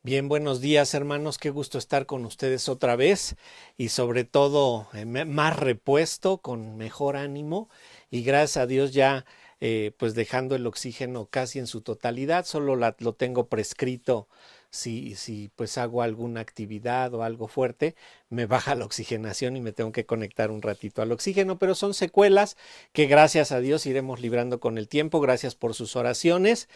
Bien, buenos días hermanos, qué gusto estar con ustedes otra vez y sobre todo más repuesto, con mejor ánimo y gracias a Dios ya pues dejando el oxígeno casi en su totalidad, solo lo tengo prescrito si pues hago alguna actividad o algo fuerte, me baja la oxigenación y me tengo que conectar un ratito al oxígeno, pero son secuelas que gracias a Dios iremos librando con el tiempo, gracias por sus oraciones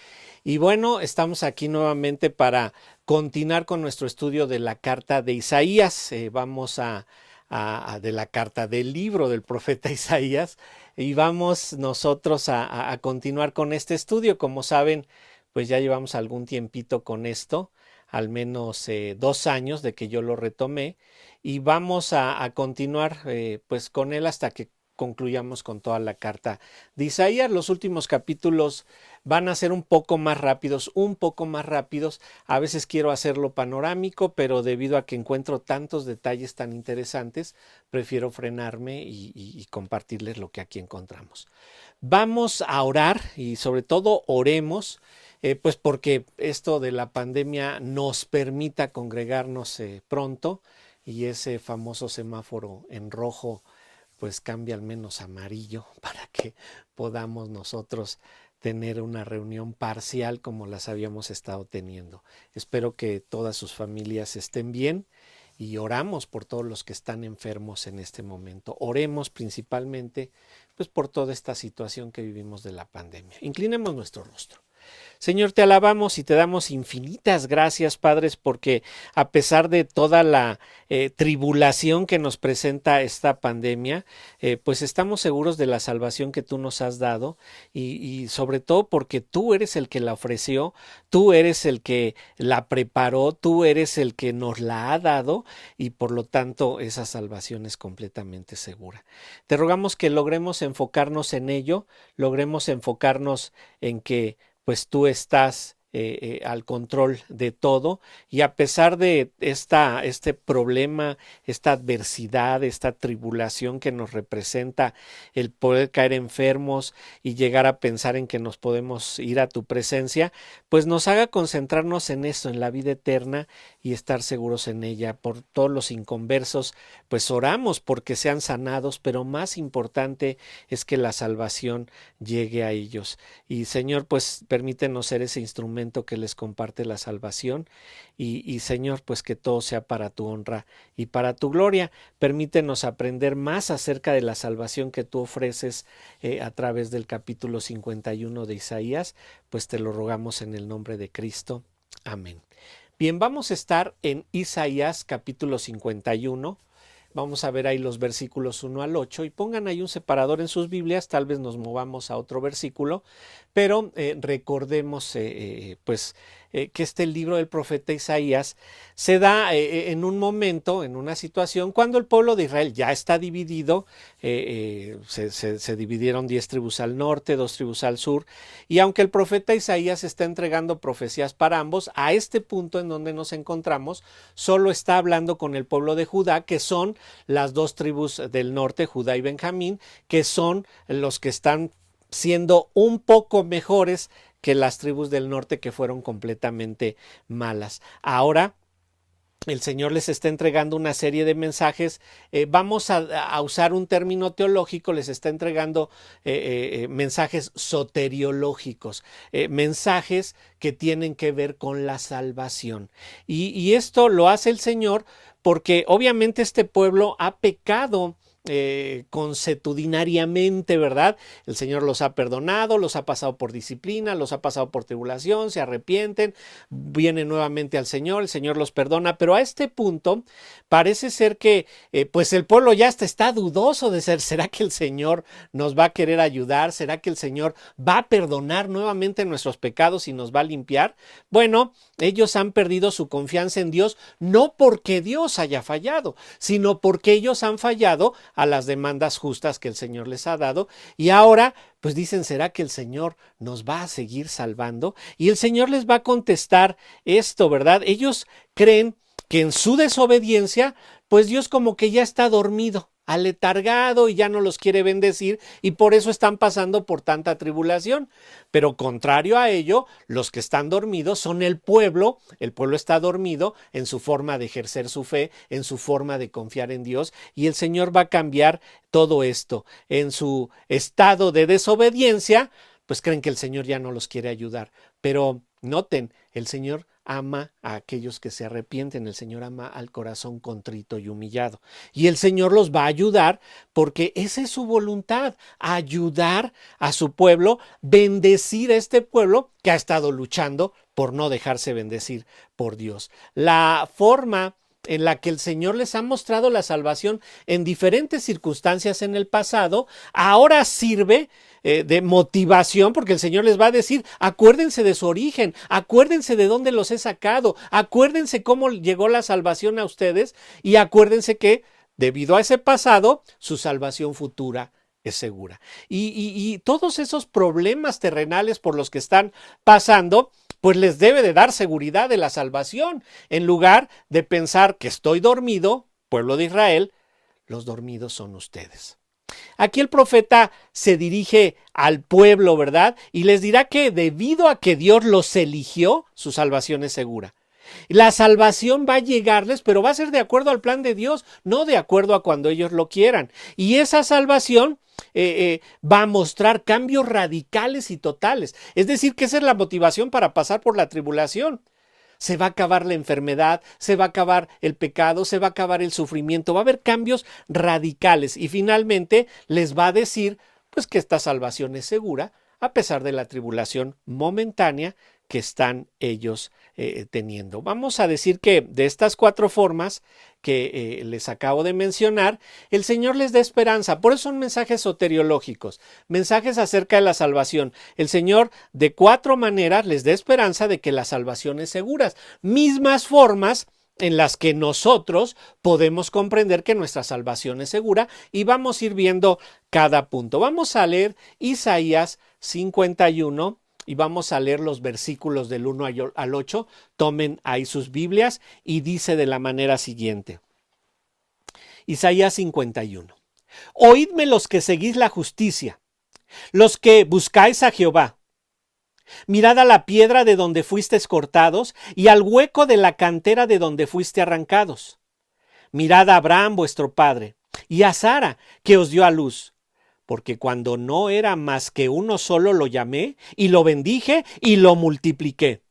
y bueno, estamos aquí nuevamente para continuar con nuestro estudio de la carta de Isaías. Vamos de la carta del libro del profeta Isaías y vamos nosotros a continuar con este estudio. Como saben, pues ya llevamos algún tiempito con esto, al menos 2 años de que yo lo retomé y vamos a continuar pues con él hasta que concluyamos con toda la carta de Isaías. Los últimos capítulos van a ser un poco más rápidos, un poco más rápidos. A veces quiero hacerlo panorámico, pero debido a que encuentro tantos detalles tan interesantes, prefiero frenarme y compartirles lo que aquí encontramos. Vamos a orar y sobre todo oremos, pues porque esto de la pandemia nos permita congregarnos pronto y ese famoso semáforo en rojo pues cambia al menos a amarillo para que podamos nosotros tener una reunión parcial como las habíamos estado teniendo. Espero que todas sus familias estén bien y oramos por todos los que están enfermos en este momento. Oremos principalmente pues por toda esta situación que vivimos de la pandemia. Inclinemos nuestro rostro. Señor, te alabamos y te damos infinitas gracias, Padres, porque a pesar de toda la tribulación que nos presenta esta pandemia, pues estamos seguros de la salvación que tú nos has dado y sobre todo porque tú eres el que la ofreció, tú eres el que la preparó, tú eres el que nos la ha dado y por lo tanto esa salvación es completamente segura. Te rogamos que logremos enfocarnos en ello, logremos enfocarnos en que pues tú estás al control de todo y a pesar de este problema, esta adversidad, esta tribulación que nos representa el poder caer enfermos y llegar a pensar en que nos podemos ir a tu presencia, pues nos haga concentrarnos en eso, en la vida eterna y estar seguros en ella. Por todos los inconversos, pues oramos porque sean sanados, pero más importante es que la salvación llegue a ellos. Y Señor, pues permítenos ser ese instrumento que les comparte la salvación y Señor, pues que todo sea para tu honra y para tu gloria. Permítenos aprender más acerca de la salvación que tú ofreces a través del capítulo 51 de Isaías, pues te lo rogamos en el nombre de Cristo. Amén. Bien, vamos a estar en Isaías capítulo 51. Vamos a ver ahí los versículos 1 al 8 y pongan ahí un separador en sus Biblias, tal vez nos movamos a otro versículo, pero recordemos que este libro del profeta Isaías se da en un momento, en una situación, cuando el pueblo de Israel ya está dividido, se dividieron 10 tribus al norte, 2 tribus al sur, y aunque el profeta Isaías está entregando profecías para ambos, a este punto en donde nos encontramos, solo está hablando con el pueblo de Judá, que son las 2 tribus del norte, Judá y Benjamín, que son los que están siendo un poco mejores que las tribus del norte que fueron completamente malas. Ahora el Señor les está entregando una serie de mensajes. Vamos a usar un término teológico, les está entregando mensajes soteriológicos, mensajes que tienen que ver con la salvación. Y esto lo hace el Señor porque obviamente este pueblo ha pecado consuetudinariamente, ¿verdad? El Señor los ha perdonado, los ha pasado por disciplina, los ha pasado por tribulación, se arrepienten, vienen nuevamente al Señor, el Señor los perdona, pero a este punto parece ser que pues el pueblo ya está dudoso de ser, ¿será que el Señor nos va a querer ayudar? ¿Será que el Señor va a perdonar nuevamente nuestros pecados y nos va a limpiar? Bueno, ellos han perdido su confianza en Dios, no porque Dios haya fallado, sino porque ellos han fallado a las demandas justas que el Señor les ha dado y ahora pues dicen, ¿será que el Señor nos va a seguir salvando? Y el Señor les va a contestar esto, ¿verdad? Ellos creen que en su desobediencia pues Dios como que ya está dormido. aletargado y ya no los quiere bendecir y por eso están pasando por tanta tribulación. Pero contrario a ello, los que están dormidos son el pueblo está dormido en su forma de ejercer su fe, en su forma de confiar en Dios y el Señor va a cambiar todo esto. En su estado de desobediencia, pues creen que el Señor ya no los quiere ayudar. Pero noten, el Señor ama a aquellos que se arrepienten, el Señor ama al corazón contrito y humillado. Y el Señor los va a ayudar porque esa es su voluntad, ayudar a su pueblo, bendecir a este pueblo que ha estado luchando por no dejarse bendecir por Dios. La forma en la que el Señor les ha mostrado la salvación en diferentes circunstancias en el pasado, ahora sirve de motivación, porque el Señor les va a decir, acuérdense de su origen, acuérdense de dónde los he sacado, acuérdense cómo llegó la salvación a ustedes y acuérdense que debido a ese pasado, su salvación futura es segura. Y todos esos problemas terrenales por los que están pasando, pues les debe de dar seguridad de la salvación, en lugar de pensar que estoy dormido, pueblo de Israel, los dormidos son ustedes. Aquí el profeta se dirige al pueblo, ¿verdad? Y les dirá que debido a que Dios los eligió, su salvación es segura. La salvación va a llegarles, pero va a ser de acuerdo al plan de Dios, no de acuerdo a cuando ellos lo quieran. Y esa salvación va a mostrar cambios radicales y totales. Es decir, que esa es la motivación para pasar por la tribulación. Se va a acabar la enfermedad, se va a acabar el pecado, se va a acabar el sufrimiento, va a haber cambios radicales y finalmente les va a decir pues que esta salvación es segura a pesar de la tribulación momentánea que están ellos teniendo. Vamos a decir que de estas 4 formas que les acabo de mencionar, el Señor les da esperanza. Por eso son mensajes soteriológicos, mensajes acerca de la salvación. El Señor de 4 maneras les da esperanza de que la salvación es segura. Mismas formas en las que nosotros podemos comprender que nuestra salvación es segura y vamos a ir viendo cada punto. Vamos a leer Isaías 51 y vamos a leer los versículos del 1 al 8. Tomen ahí sus Biblias y dice de la manera siguiente. Isaías 51. Oídme los que seguís la justicia, los que buscáis a Jehová. Mirad a la piedra de donde fuisteis cortados y al hueco de la cantera de donde fuiste arrancados. Mirad a Abraham vuestro padre y a Sara que os dio a luz. Porque cuando no era más que uno solo lo llamé y lo bendije y lo multipliqué.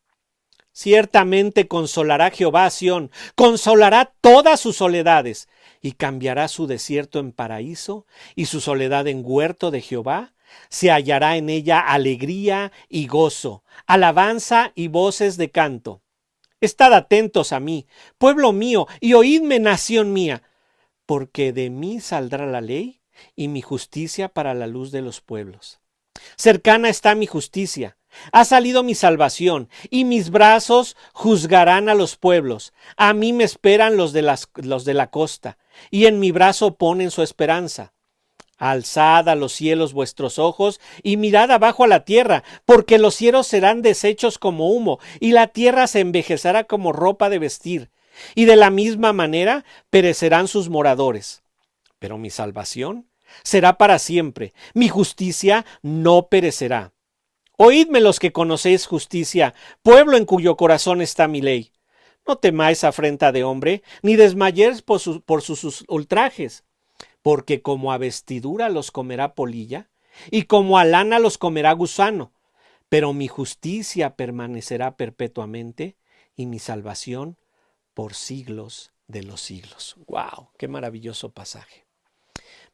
Ciertamente consolará Jehová a Sión, consolará todas sus soledades y cambiará su desierto en paraíso y su soledad en huerto de Jehová. Se hallará en ella alegría y gozo, alabanza y voces de canto. Estad atentos a mí, pueblo mío, y oídme, nación mía, porque de mí saldrá la ley y mi justicia para la luz de los pueblos. Cercana está mi justicia, ha salido mi salvación, y mis brazos juzgarán a los pueblos. A mí me esperan los de la costa, y en mi brazo ponen su esperanza. Alzad a los cielos vuestros ojos y mirad abajo a la tierra, porque los cielos serán deshechos como humo, y la tierra se envejecerá como ropa de vestir, y de la misma manera perecerán sus moradores. Pero mi salvación será para siempre, mi justicia no perecerá. Oídme los que conocéis justicia, pueblo en cuyo corazón está mi ley. No temáis afrenta de hombre, ni desmayéis por sus ultrajes, porque como a vestidura los comerá polilla, y como a lana los comerá gusano. Pero mi justicia permanecerá perpetuamente, y mi salvación por siglos de los siglos. ¡Wow! ¡Qué maravilloso pasaje!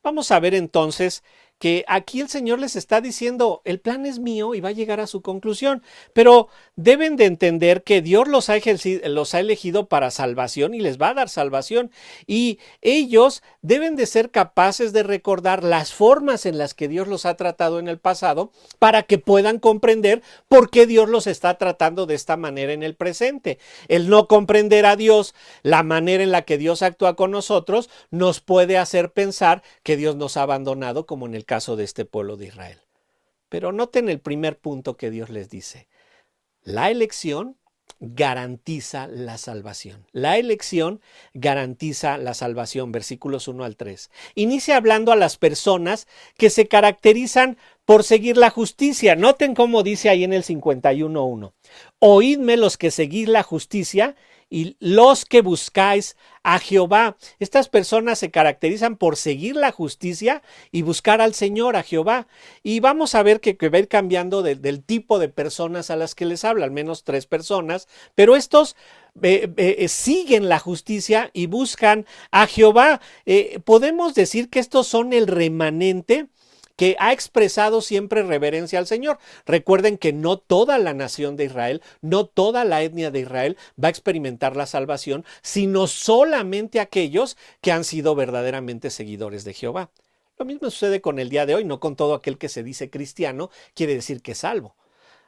Vamos a ver entonces que aquí el Señor les está diciendo, el plan es mío y va a llegar a su conclusión, pero deben de entender que Dios los ha elegido para salvación y les va a dar salvación, y ellos deben de ser capaces de recordar las formas en las que Dios los ha tratado en el pasado para que puedan comprender por qué Dios los está tratando de esta manera en el presente. El no comprender a Dios, la manera en la que Dios actúa con nosotros, nos puede hacer pensar que Dios nos ha abandonado, como en el caso de este pueblo de Israel. Pero noten el primer punto que Dios les dice. La elección garantiza la salvación. La elección garantiza la salvación, versículos 1 al 3. Inicia hablando a las personas que se caracterizan por seguir la justicia. Noten cómo dice ahí en el 51:1. Oídme los que seguís la justicia y los que buscáis a Jehová. Estas personas se caracterizan por seguir la justicia y buscar al Señor, a Jehová. Y vamos a ver que va a ir cambiando del tipo de personas a las que les habla, al menos 3 personas, pero estos siguen la justicia y buscan a Jehová. Podemos decir que estos son el remanente que ha expresado siempre reverencia al Señor. Recuerden que no toda la nación de Israel, no toda la etnia de Israel va a experimentar la salvación, sino solamente aquellos que han sido verdaderamente seguidores de Jehová. Lo mismo sucede con el día de hoy, no con todo aquel que se dice cristiano quiere decir que es salvo.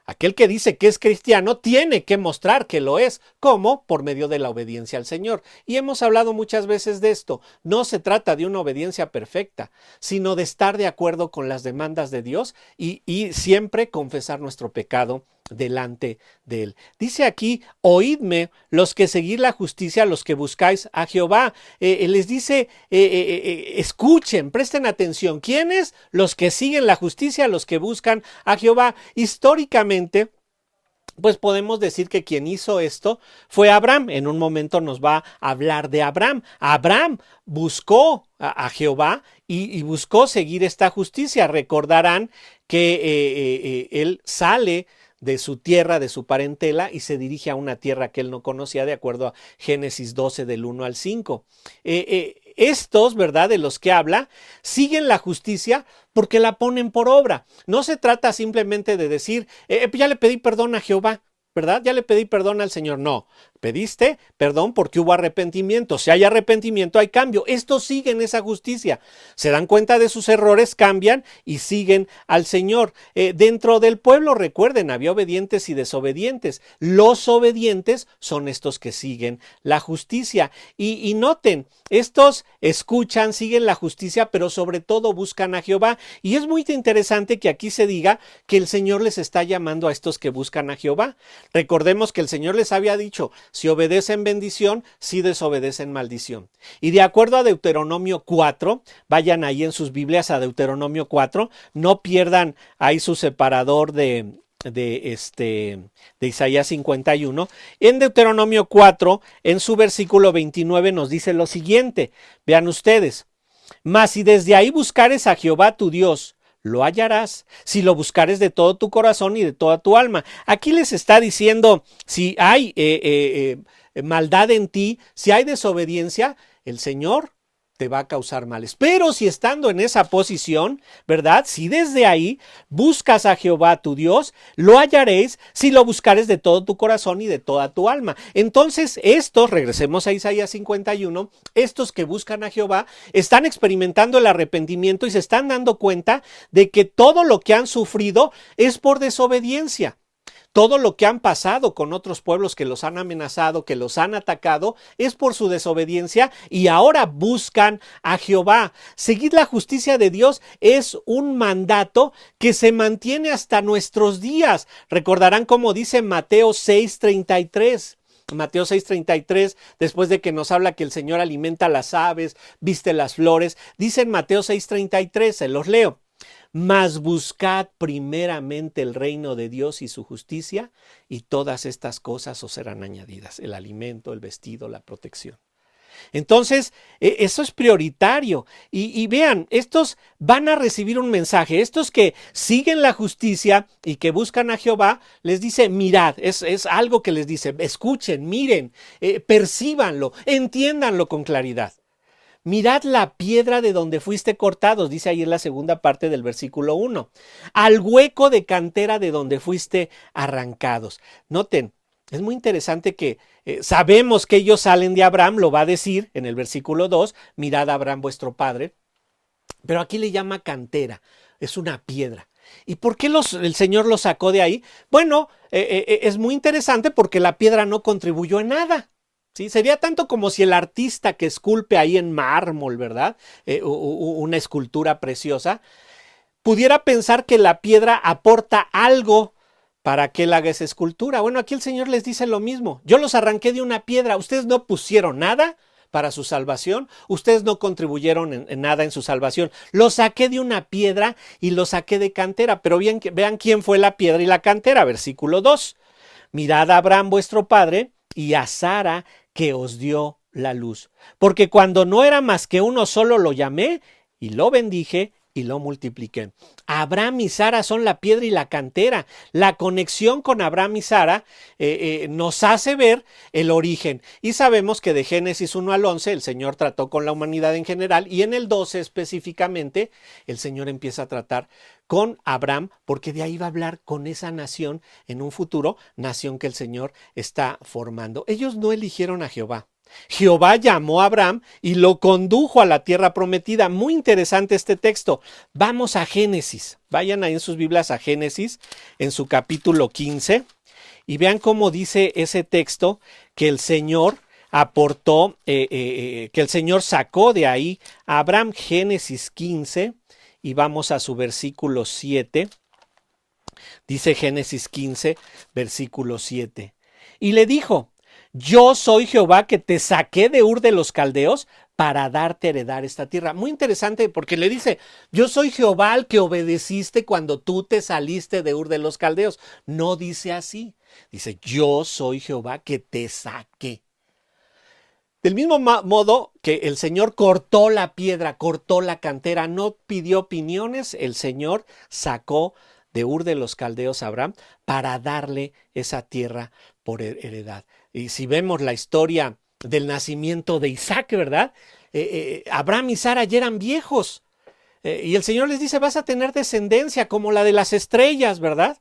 Aquel que dice que es cristiano tiene que mostrar que lo es. ¿Cómo? Por medio de la obediencia al Señor. Y hemos hablado muchas veces de esto. No se trata de una obediencia perfecta, sino de estar de acuerdo con las demandas de Dios y siempre confesar nuestro pecado delante de él. Dice aquí, oídme los que seguís la justicia, los que buscáis a Jehová. Les dice, escuchen, presten atención. ¿Quiénes? Los que siguen la justicia, los que buscan a Jehová. Históricamente, pues podemos decir que quien hizo esto fue Abraham. En un momento nos va a hablar de Abraham. Abraham buscó a Jehová y buscó seguir esta justicia. Recordarán que él sale de su tierra, de su parentela, y se dirige a una tierra que él no conocía, de acuerdo a Génesis 12 del 1 al 5. Estos, ¿verdad?, de los que habla, siguen la justicia porque la ponen por obra. No se trata simplemente de decir, ya le pedí perdón a Jehová, ¿verdad? Ya le pedí perdón al Señor. No, pediste perdón porque hubo arrepentimiento. Si hay arrepentimiento, hay cambio. Estos siguen esa justicia. Se dan cuenta de sus errores, cambian y siguen al Señor. Dentro del pueblo, recuerden, había obedientes y desobedientes. Los obedientes son estos que siguen la justicia. Y noten, estos escuchan, siguen la justicia, pero sobre todo buscan a Jehová. Y es muy interesante que aquí se diga que el Señor les está llamando a estos que buscan a Jehová. Recordemos que el Señor les había dicho, si obedecen bendición, si desobedecen maldición. Y de acuerdo a Deuteronomio 4, vayan ahí en sus Biblias a Deuteronomio 4, no pierdan ahí su separador de Isaías 51. En Deuteronomio 4, en su versículo 29 nos dice lo siguiente, vean ustedes, mas si desde ahí buscares a Jehová tu Dios, lo hallarás, si lo buscares de todo tu corazón y de toda tu alma. Aquí les está diciendo, si hay maldad en ti, si hay desobediencia, el Señor te va a causar males. Pero si estando en esa posición, ¿verdad? Si desde ahí buscas a Jehová tu Dios, lo hallaréis si lo buscares de todo tu corazón y de toda tu alma. Entonces estos, regresemos a Isaías 51, estos que buscan a Jehová están experimentando el arrepentimiento y se están dando cuenta de que todo lo que han sufrido es por desobediencia. Todo lo que han pasado con otros pueblos que los han amenazado, que los han atacado, es por su desobediencia y ahora buscan a Jehová. Seguir la justicia de Dios es un mandato que se mantiene hasta nuestros días. Recordarán cómo dice Mateo 6:33. Mateo 6:33, después de que nos habla que el Señor alimenta las aves, viste las flores, dice en Mateo 6:33, se los leo. Mas buscad primeramente el reino de Dios y su justicia, y todas estas cosas os serán añadidas, el alimento, el vestido, la protección. Entonces, eso es prioritario. Y vean, estos van a recibir un mensaje. Estos que siguen la justicia y que buscan a Jehová, les dice, mirad, es algo que les dice, escuchen, miren, percíbanlo, entiéndanlo con claridad. Mirad la piedra de donde fuiste cortados, dice ahí en la segunda parte del versículo 1. Al hueco de cantera de donde fuiste arrancados. Noten, es muy interesante que sabemos que ellos salen de Abraham, lo va a decir en el versículo 2, mirad a Abraham vuestro padre, pero aquí le llama cantera, es una piedra. ¿Y por qué el Señor los sacó de ahí? Bueno, es muy interesante porque la piedra no contribuyó en nada. ¿Sí? Sería tanto como si el artista que esculpe ahí en mármol, ¿verdad? Una escultura preciosa, pudiera pensar que la piedra aporta algo para que él haga esa escultura. Bueno, aquí el Señor les dice lo mismo. Yo los arranqué de una piedra. Ustedes no pusieron nada para su salvación. Ustedes no contribuyeron en nada en su salvación. Los saqué de una piedra y los saqué de cantera. Pero vean quién fue la piedra y la cantera. Versículo 2. Mirad a Abraham vuestro padre y a Sara que os dio la luz. Porque cuando no era más que uno solo lo llamé y lo bendije y lo multipliqué. Abraham y Sara son la piedra y la cantera. La conexión con Abraham y Sara nos hace ver el origen. Y sabemos que de Génesis 1 al 11 el Señor trató con la humanidad en general y en el 12 específicamente el Señor empieza a tratar con Abraham, porque de ahí va a hablar con esa nación en un futuro, nación que el Señor está formando. Ellos no eligieron a Jehová. Jehová llamó a Abraham y lo condujo a la tierra prometida. Muy interesante este texto. Vamos a Génesis. Vayan ahí en sus Biblias a Génesis, en su capítulo 15, y vean cómo dice ese texto que el Señor aportó, que el Señor sacó de ahí a Abraham. Génesis 15, y vamos a su versículo 7. Dice Génesis 15, versículo 7. Y le dijo: yo soy Jehová que te saqué de Ur de los Caldeos para darte a heredar esta tierra. Muy interesante porque le dice: yo soy Jehová al que obedeciste cuando tú te saliste de Ur de los Caldeos. No dice así. Dice: yo soy Jehová que te saqué. Del mismo modo que el Señor cortó la piedra, cortó la cantera, no pidió opiniones, el Señor sacó de Ur de los Caldeos a Abraham para darle esa tierra por heredad. Y si vemos la historia del nacimiento de Isaac, ¿verdad? Abraham y Sara ya eran viejos. Y el Señor les dice: vas a tener descendencia como la de las estrellas, ¿verdad?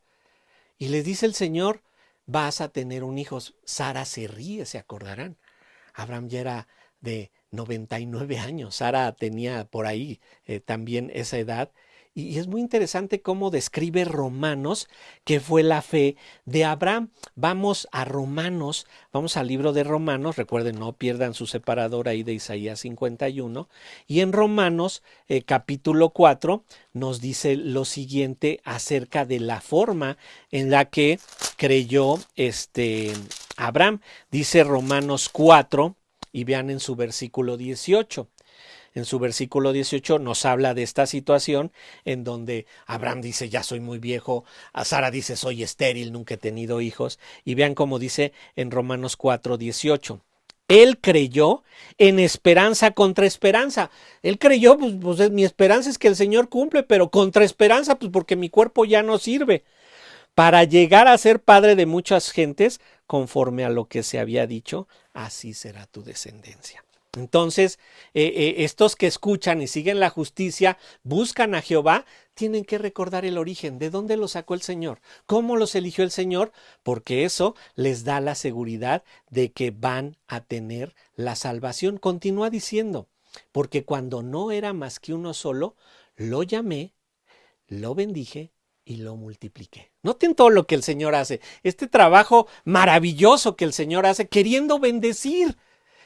Y les dice el Señor: vas a tener un hijo. Sara se ríe, se acordarán. Abraham ya era de 99 años, Sara tenía por ahí también esa edad. Y es muy interesante cómo describe Romanos que fue la fe de Abraham. Vamos a Romanos, vamos al libro de Romanos, recuerden, no pierdan su separador ahí de Isaías 51. Y en Romanos capítulo 4 nos dice lo siguiente acerca de la forma en la que creyó Abraham. Dice Romanos 4 y vean en su versículo 18. En su versículo 18 nos habla de esta situación en donde Abraham dice: ya soy muy viejo, a Sara dice: soy estéril, nunca he tenido hijos. Y vean cómo dice en Romanos 4, 18. Él creyó en esperanza contra esperanza. Él creyó, pues mi esperanza es que el Señor cumple, pero contra esperanza, pues porque mi cuerpo ya no sirve, para llegar a ser padre de muchas gentes, conforme a lo que se había dicho, así será tu descendencia. Entonces, estos que escuchan y siguen la justicia, buscan a Jehová, tienen que recordar el origen, de dónde los sacó el Señor, cómo los eligió el Señor, porque eso les da la seguridad de que van a tener la salvación. Continúa diciendo: porque cuando no era más que uno solo, lo llamé, lo bendije y lo multipliqué. Noten todo lo que el Señor hace, este trabajo maravilloso que el Señor hace, queriendo bendecir,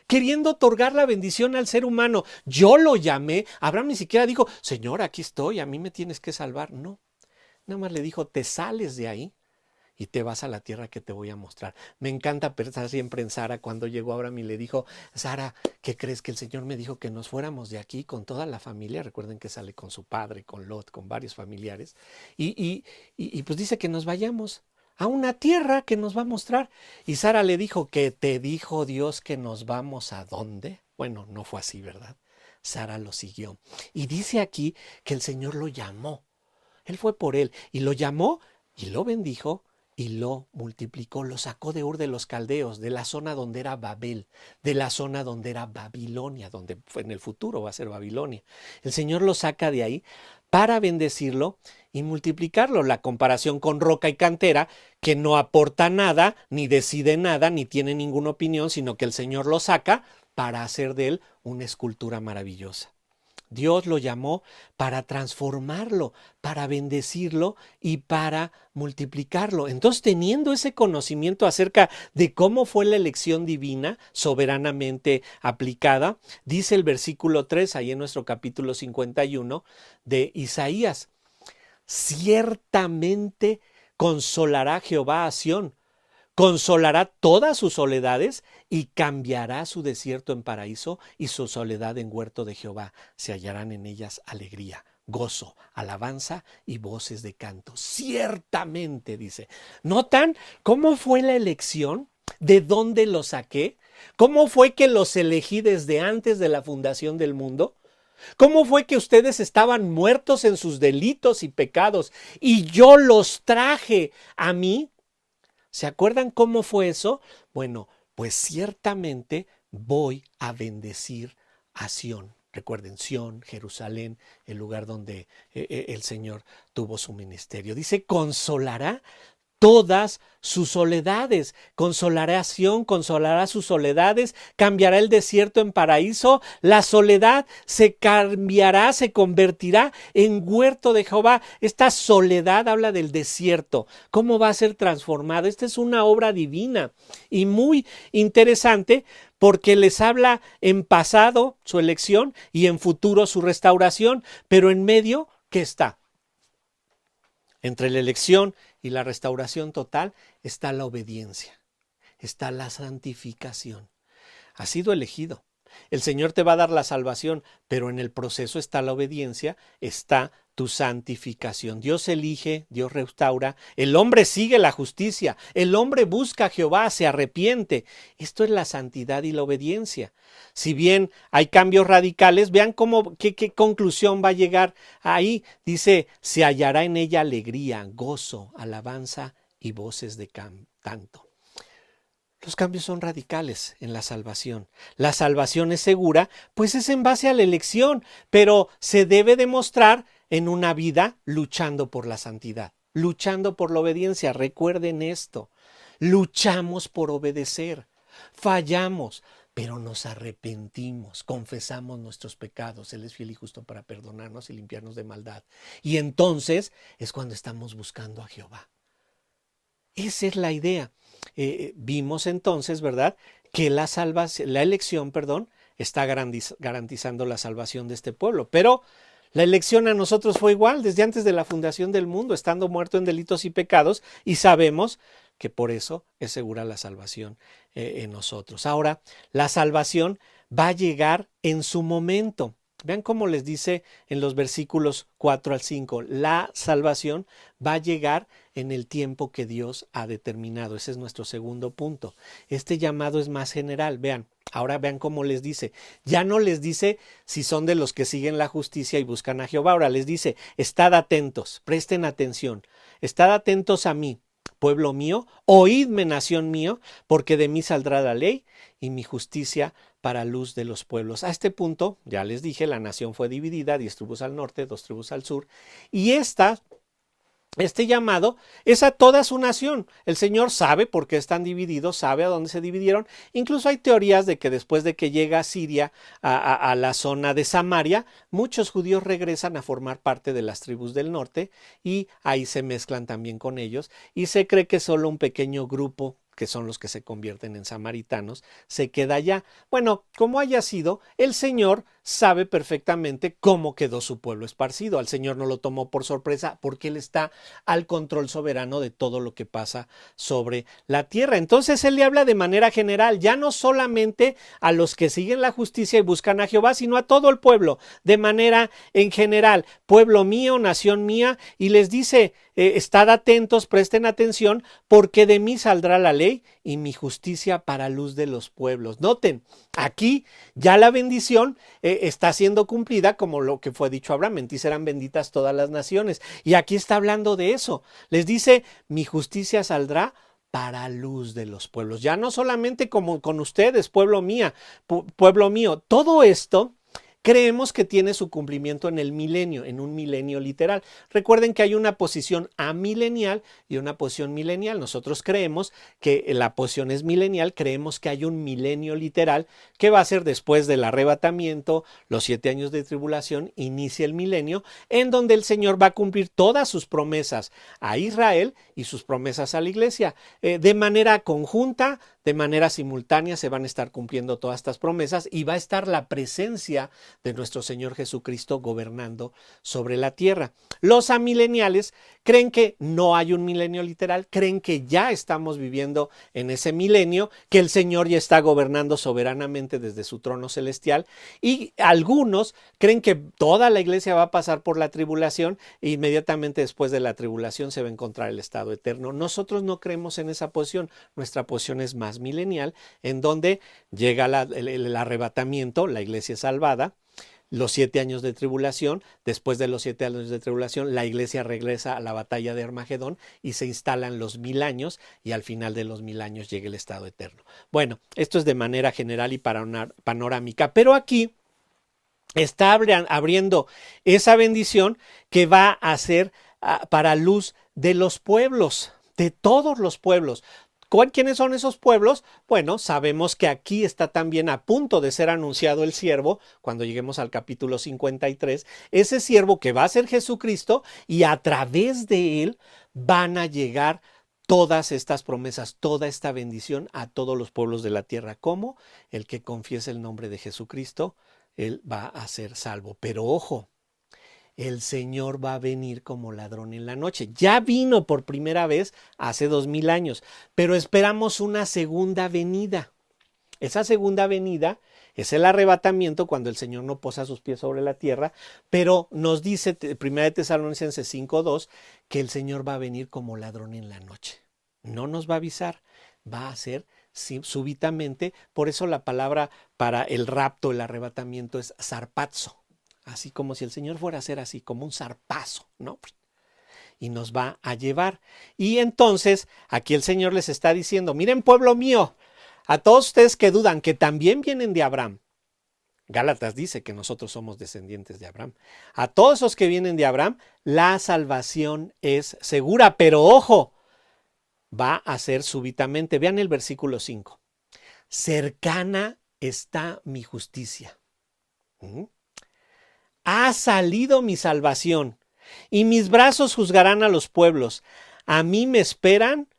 queriendo otorgar la bendición al ser humano. Yo lo llamé. Abraham ni siquiera dijo: Señor, aquí estoy, a mí me tienes que salvar. No, nada más le dijo: te sales de ahí y te vas a la tierra que te voy a mostrar. Me encanta pensar siempre en Sara cuando llegó Abraham y le dijo: Sara, ¿qué crees? Que el Señor me dijo que nos fuéramos de aquí con toda la familia. Recuerden que sale con su padre, con Lot, con varios familiares. Y pues dice que nos vayamos a una tierra que nos va a mostrar. Y Sara le dijo: ¿que te dijo Dios que nos vamos a dónde? Bueno, no fue así, ¿verdad? Sara lo siguió. Y dice aquí que el Señor lo llamó. Él fue por él y lo llamó y lo bendijo y lo multiplicó, lo sacó de Ur de los Caldeos, de la zona donde era Babel, de la zona donde era Babilonia, donde en el futuro va a ser Babilonia. El Señor lo saca de ahí para bendecirlo y multiplicarlo. La comparación con roca y cantera, que no aporta nada, ni decide nada, ni tiene ninguna opinión, sino que el Señor lo saca para hacer de él una escultura maravillosa. Dios lo llamó para transformarlo, para bendecirlo y para multiplicarlo. Entonces, teniendo ese conocimiento acerca de cómo fue la elección divina soberanamente aplicada, dice el versículo 3, ahí en nuestro capítulo 51 de Isaías: ciertamente consolará Jehová a Sión, consolará todas sus soledades y cambiará su desierto en paraíso y su soledad en huerto de Jehová. Se hallarán en ellas alegría, gozo, alabanza y voces de canto. Ciertamente, dice. ¿Notan cómo fue la elección? ¿De dónde los saqué? ¿Cómo fue que los elegí desde antes de la fundación del mundo? ¿Cómo fue que ustedes estaban muertos en sus delitos y pecados y yo los traje a mí? ¿Se acuerdan cómo fue eso? Bueno, pues ciertamente voy a bendecir a Sión. Recuerden, Sión, Jerusalén, el lugar donde el Señor tuvo su ministerio. Dice, consolará todas sus soledades. Consolará a Sión, consolará sus soledades, cambiará el desierto en paraíso, la soledad se cambiará, se convertirá en huerto de Jehová. Esta soledad habla del desierto, cómo va a ser transformado. Esta es una obra divina y muy interesante porque les habla en pasado su elección y en futuro su restauración, pero en medio, ¿qué está? Entre la elección y la restauración total está la obediencia, está la santificación. Has sido elegido. El Señor te va a dar la salvación, pero en el proceso está la obediencia, está tu santificación. Dios elige, Dios restaura, el hombre sigue la justicia, el hombre busca a Jehová, se arrepiente. Esto es la santidad y la obediencia. Si bien hay cambios radicales, vean qué conclusión va a llegar ahí. Dice, se hallará en ella alegría, gozo, alabanza y voces de canto. Los cambios son radicales en la salvación. La salvación es segura, pues es en base a la elección, pero se debe demostrar en una vida luchando por la santidad, luchando por la obediencia. Recuerden esto, luchamos por obedecer, fallamos, pero nos arrepentimos, confesamos nuestros pecados. Él es fiel y justo para perdonarnos y limpiarnos de maldad. Y entonces es cuando estamos buscando a Jehová. Esa es la idea. Vimos entonces, ¿verdad?, que la elección, está garantizando la salvación de este pueblo. Pero la elección a nosotros fue igual desde antes de la fundación del mundo, estando muerto en delitos y pecados, y sabemos que por eso es segura la salvación en nosotros. Ahora, la salvación va a llegar en su momento. Vean cómo les dice en los versículos 4 al 5, la salvación va a llegar en el tiempo que Dios ha determinado. Ese es nuestro segundo punto. Este llamado es más general. Vean, ahora vean cómo les dice. Ya no les dice si son de los que siguen la justicia y buscan a Jehová. Ahora les dice, estad atentos, presten atención, estad atentos a mí, pueblo mío, oídme, nación mío, porque de mí saldrá la ley y mi justicia para luz de los pueblos. A este punto, ya les dije, la nación fue dividida, 10 tribus al norte, 2 tribus al sur, y este llamado es a toda su nación. El Señor sabe por qué están divididos, sabe a dónde se dividieron. Incluso hay teorías de que después de que llega Siria a la zona de Samaria, muchos judíos regresan a formar parte de las tribus del norte y ahí se mezclan también con ellos. Y se cree que solo un pequeño grupo, que son los que se convierten en samaritanos, se queda allá. Bueno, como haya sido, el Señor sabe perfectamente cómo quedó su pueblo esparcido. Al Señor no lo tomó por sorpresa porque Él está al control soberano de todo lo que pasa sobre la tierra. Entonces Él le habla de manera general, ya no solamente a los que siguen la justicia y buscan a Jehová, sino a todo el pueblo, de manera en general. Pueblo mío, nación mía, y les dice, estad atentos, presten atención, porque de mí saldrá la ley y mi justicia para luz de los pueblos. Noten, aquí ya la bendición está siendo cumplida como lo que fue dicho a Abraham, en ti serán benditas todas las naciones. Y aquí está hablando de eso. Les dice, mi justicia saldrá para luz de los pueblos. Ya no solamente como con ustedes, pueblo mío. Todo esto creemos que tiene su cumplimiento en el milenio, en un milenio literal. Recuerden que hay una posición amilenial y una posición milenial. Nosotros creemos que la posición es milenial, creemos que hay un milenio literal que va a ser después del arrebatamiento, los 7 años de tribulación, inicia el milenio, en donde el Señor va a cumplir todas sus promesas a Israel y sus promesas a la iglesia, de manera conjunta, de manera simultánea se van a estar cumpliendo todas estas promesas y va a estar la presencia de nuestro Señor Jesucristo gobernando sobre la tierra. Los amileniales creen que no hay un milenio literal, creen que ya estamos viviendo en ese milenio, que el Señor ya está gobernando soberanamente desde su trono celestial, y algunos creen que toda la iglesia va a pasar por la tribulación e inmediatamente después de la tribulación se va a encontrar el estado eterno. Nosotros no creemos en esa posición, nuestra posición es más milenial, en donde llega el arrebatamiento, la iglesia es salvada, los 7 años de tribulación, después de los 7 años de tribulación, la iglesia regresa a la batalla de Armagedón y se instalan los 1000 años y al final de los 1000 años llega el estado eterno. Bueno, esto es de manera general y panorámica, pero aquí está abriendo esa bendición que va a ser para luz de los pueblos, de todos los pueblos. ¿Quiénes son esos pueblos? Bueno, sabemos que aquí está también a punto de ser anunciado el siervo, cuando lleguemos al capítulo 53, ese siervo que va a ser Jesucristo y a través de él van a llegar todas estas promesas, toda esta bendición a todos los pueblos de la tierra. ¿Cómo? El que confiese el nombre de Jesucristo, él va a ser salvo. Pero ojo, el Señor va a venir como ladrón en la noche. Ya vino por primera vez hace 2000 años, pero esperamos una segunda venida. Esa segunda venida es el arrebatamiento cuando el Señor no posa sus pies sobre la tierra, pero nos dice 1 Tesalonicenses 5:2 que el Señor va a venir como ladrón en la noche. No nos va a avisar, va a ser súbitamente. Por eso la palabra para el rapto, el arrebatamiento es zarpazo. Así como si el Señor fuera a ser así, como un zarpazo, ¿no? Y nos va a llevar. Y entonces aquí el Señor les está diciendo, miren pueblo mío, a todos ustedes que dudan que también vienen de Abraham. Gálatas dice que nosotros somos descendientes de Abraham. A todos los que vienen de Abraham, la salvación es segura, pero ojo, va a ser súbitamente. Vean el versículo 5. Cercana está mi justicia. Ha salido mi salvación, y mis brazos juzgarán a los pueblos. A mí me esperan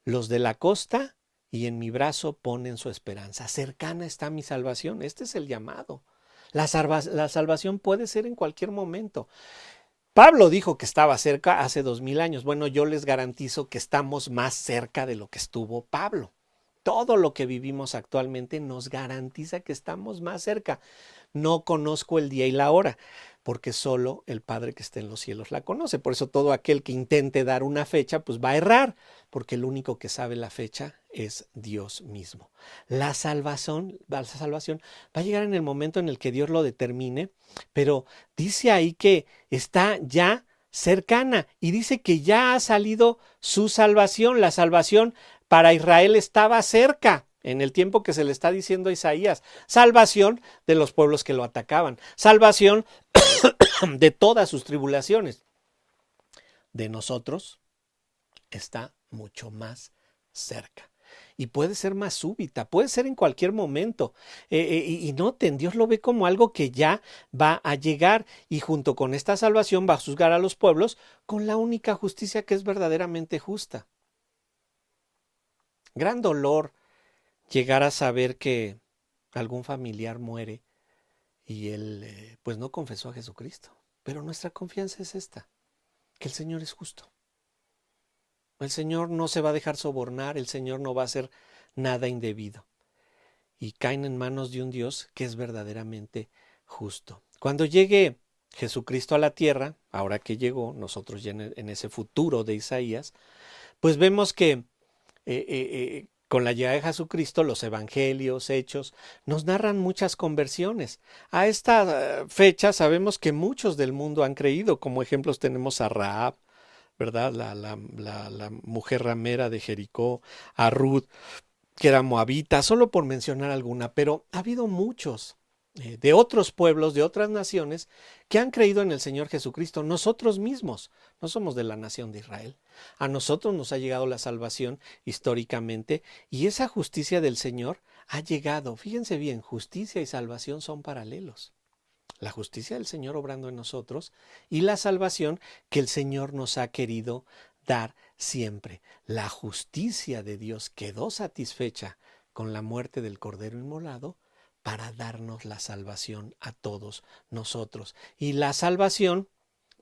los de la costa, y en mi brazo ponen su esperanza. Cercana está mi salvación. Este es el llamado. La salvación puede ser en cualquier momento. Pablo dijo que estaba cerca hace 2000 años. Bueno, yo les garantizo que estamos más cerca de lo que estuvo Pablo. Todo lo que vivimos actualmente nos garantiza que estamos más cerca. No conozco el día y la hora, porque solo el Padre que está en los cielos la conoce. Por eso todo aquel que intente dar una fecha, pues va a errar, porque el único que sabe la fecha es Dios mismo. La salvación va a llegar en el momento en el que Dios lo determine, pero dice ahí que está ya cercana y dice que ya ha salido su salvación. La salvación para Israel estaba cerca en el tiempo que se le está diciendo a Isaías. Salvación de los pueblos que lo atacaban. Salvación de todas sus tribulaciones. De nosotros está mucho más cerca. Y puede ser más súbita, puede ser en cualquier momento. Y noten, Dios lo ve como algo que ya va a llegar y junto con esta salvación va a juzgar a los pueblos con la única justicia que es verdaderamente justa. Gran dolor llegar a saber que algún familiar muere y él pues no confesó a Jesucristo. Pero nuestra confianza es esta, que el Señor es justo. El Señor no se va a dejar sobornar, el Señor no va a hacer nada indebido. Y caen en manos de un Dios que es verdaderamente justo. Cuando llegue Jesucristo a la tierra, ahora que llegó, nosotros ya en ese futuro de Isaías, pues vemos que con la llegada de Jesucristo, los evangelios, hechos, nos narran muchas conversiones. A esta fecha sabemos que muchos del mundo han creído. Como ejemplos tenemos a Rahab, ¿verdad? La mujer ramera de Jericó, a Ruth, que era moabita, solo por mencionar alguna, pero ha habido muchos de otros pueblos, de otras naciones, que han creído en el Señor Jesucristo. Nosotros mismos no somos de la nación de Israel. A nosotros nos ha llegado la salvación históricamente y esa justicia del Señor ha llegado. Fíjense bien, justicia y salvación son paralelos. La justicia del Señor obrando en nosotros y la salvación que el Señor nos ha querido dar siempre. La justicia de Dios quedó satisfecha con la muerte del Cordero inmolado para darnos la salvación a todos nosotros. Y la salvación,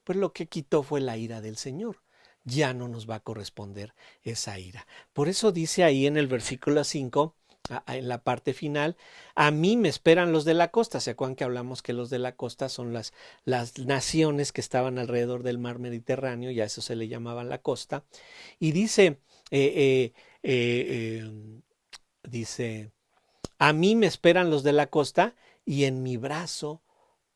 pues lo que quitó fue la ira del Señor. Ya no nos va a corresponder esa ira. Por eso dice ahí en el versículo 5, en la parte final, a mí me esperan los de la costa. ¿Se acuerdan que hablamos que los de la costa son las naciones que estaban alrededor del mar Mediterráneo? Y a eso se le llamaba la costa. Y dice, dice, a mí me esperan los de la costa y en mi brazo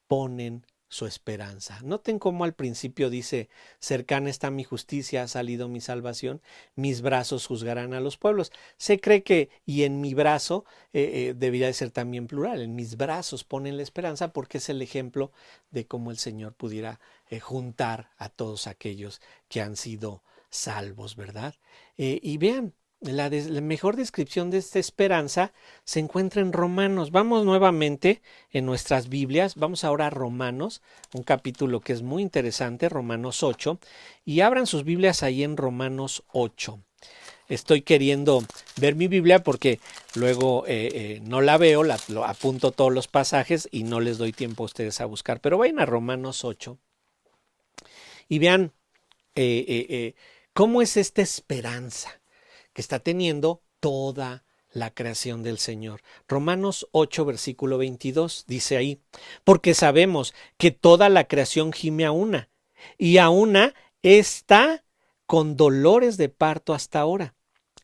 ponen su esperanza. Noten cómo al principio dice, cercana está mi justicia, ha salido mi salvación, mis brazos juzgarán a los pueblos. Se cree que, y en mi brazo, debería de ser también plural, en mis brazos ponen la esperanza porque es el ejemplo de cómo el Señor pudiera juntar a todos aquellos que han sido salvos, ¿verdad? Y vean, la mejor descripción de esta esperanza se encuentra en Romanos. Vamos nuevamente en nuestras Biblias, vamos ahora a Romanos, un capítulo que es muy interesante, Romanos 8, y abran sus Biblias ahí en Romanos 8. Estoy queriendo ver mi Biblia porque luego no la veo, apunto todos los pasajes y no les doy tiempo a ustedes a buscar, pero vayan a Romanos 8 y vean cómo es esta esperanza que está teniendo toda la creación del Señor. Romanos 8, versículo 22, dice ahí, porque sabemos que toda la creación gime a una, y a una está con dolores de parto hasta ahora.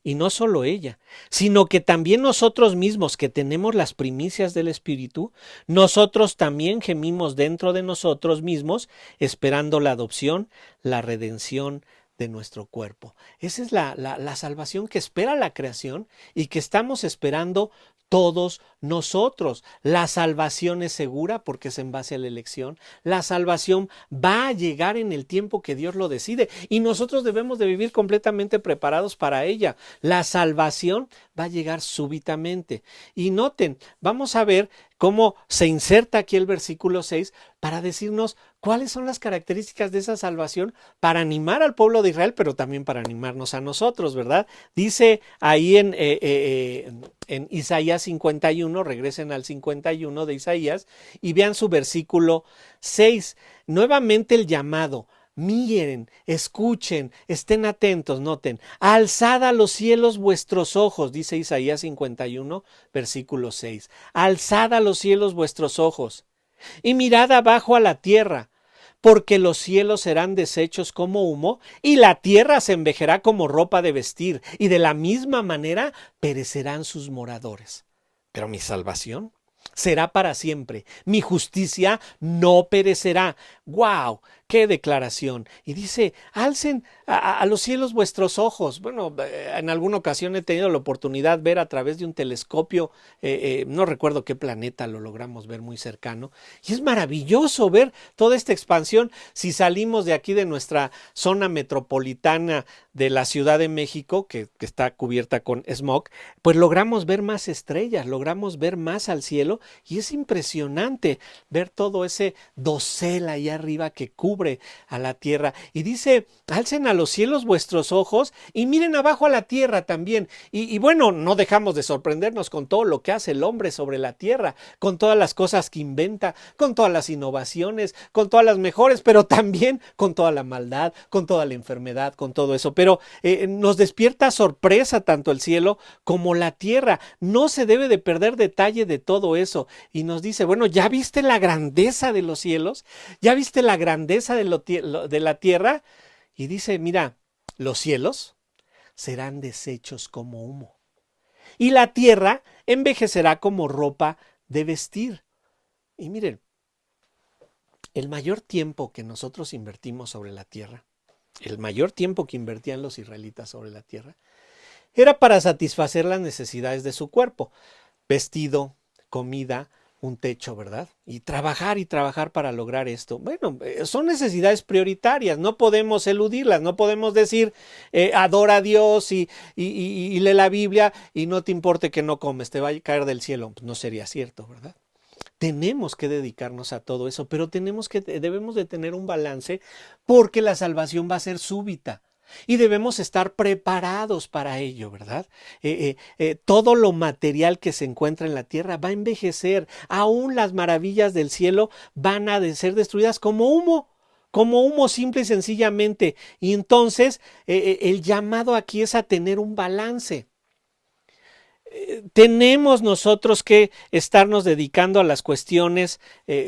Y no solo ella, sino que también nosotros mismos que tenemos las primicias del Espíritu, nosotros también gemimos dentro de nosotros mismos, esperando la adopción, la redención de nuestro cuerpo. Esa es la salvación que espera la creación y que estamos esperando todos nosotros. La salvación es segura porque es en base a la elección. La salvación va a llegar en el tiempo que Dios lo decide y nosotros debemos de vivir completamente preparados para ella. La salvación va a llegar súbitamente. Y noten, vamos a ver cómo se inserta aquí el versículo 6 para decirnos cuáles son las características de esa salvación para animar al pueblo de Israel, pero también para animarnos a nosotros, ¿verdad? Dice ahí en Isaías 51, regresen al 51 de Isaías y vean su versículo 6. Nuevamente el llamado. Miren, escuchen, estén atentos, noten. Alzad a los cielos vuestros ojos, dice Isaías 51, versículo 6. Alzad a los cielos vuestros ojos y mirad abajo a la tierra, porque los cielos serán deshechos como humo y la tierra se envejecerá como ropa de vestir y de la misma manera perecerán sus moradores. Pero mi salvación será para siempre. Mi justicia no perecerá. ¡Wow! ¡Qué declaración! Y dice, alcen a los cielos vuestros ojos. Bueno, en alguna ocasión he tenido la oportunidad de ver a través de un telescopio, no recuerdo qué planeta lo logramos ver muy cercano, y es maravilloso ver toda esta expansión. Si salimos de aquí de nuestra zona metropolitana de la Ciudad de México, que está cubierta con smog, pues logramos ver más estrellas, logramos ver más al cielo, y es impresionante ver todo ese dosel ahí arriba que cubre a la tierra. Y dice, alcen a los cielos vuestros ojos y miren abajo a la tierra también. Y bueno, no dejamos de sorprendernos con todo lo que hace el hombre sobre la tierra, con todas las cosas que inventa, con todas las innovaciones, con todas las mejores, pero también con toda la maldad, con toda la enfermedad, con todo eso. Pero nos despierta sorpresa tanto el cielo como la tierra. No se debe de perder detalle de todo eso. Y nos dice, bueno, ¿ya viste la grandeza de los cielos? ¿Ya viste la grandeza de la tierra? Y dice, mira, los cielos serán deshechos como humo y la tierra envejecerá como ropa de vestir. Y miren, el mayor tiempo que nosotros invertimos sobre la tierra, el mayor tiempo que invertían los israelitas sobre la tierra, era para satisfacer las necesidades de su cuerpo, vestido, comida, un techo, ¿verdad? Y trabajar para lograr esto. Bueno, son necesidades prioritarias, no podemos eludirlas, no podemos decir, adora a Dios y lee la Biblia y no te importe que no comes, te va a caer del cielo. Pues no sería cierto, ¿verdad? Tenemos que dedicarnos a todo eso, pero debemos de tener un balance porque la salvación va a ser súbita. y debemos estar preparados para ello, ¿verdad? Todo lo material que se encuentra en la tierra va a envejecer, aún las maravillas del cielo van a ser destruidas como humo simple y sencillamente. Y entonces el llamado aquí es a tener un balance. Tenemos nosotros que estarnos dedicando a las cuestiones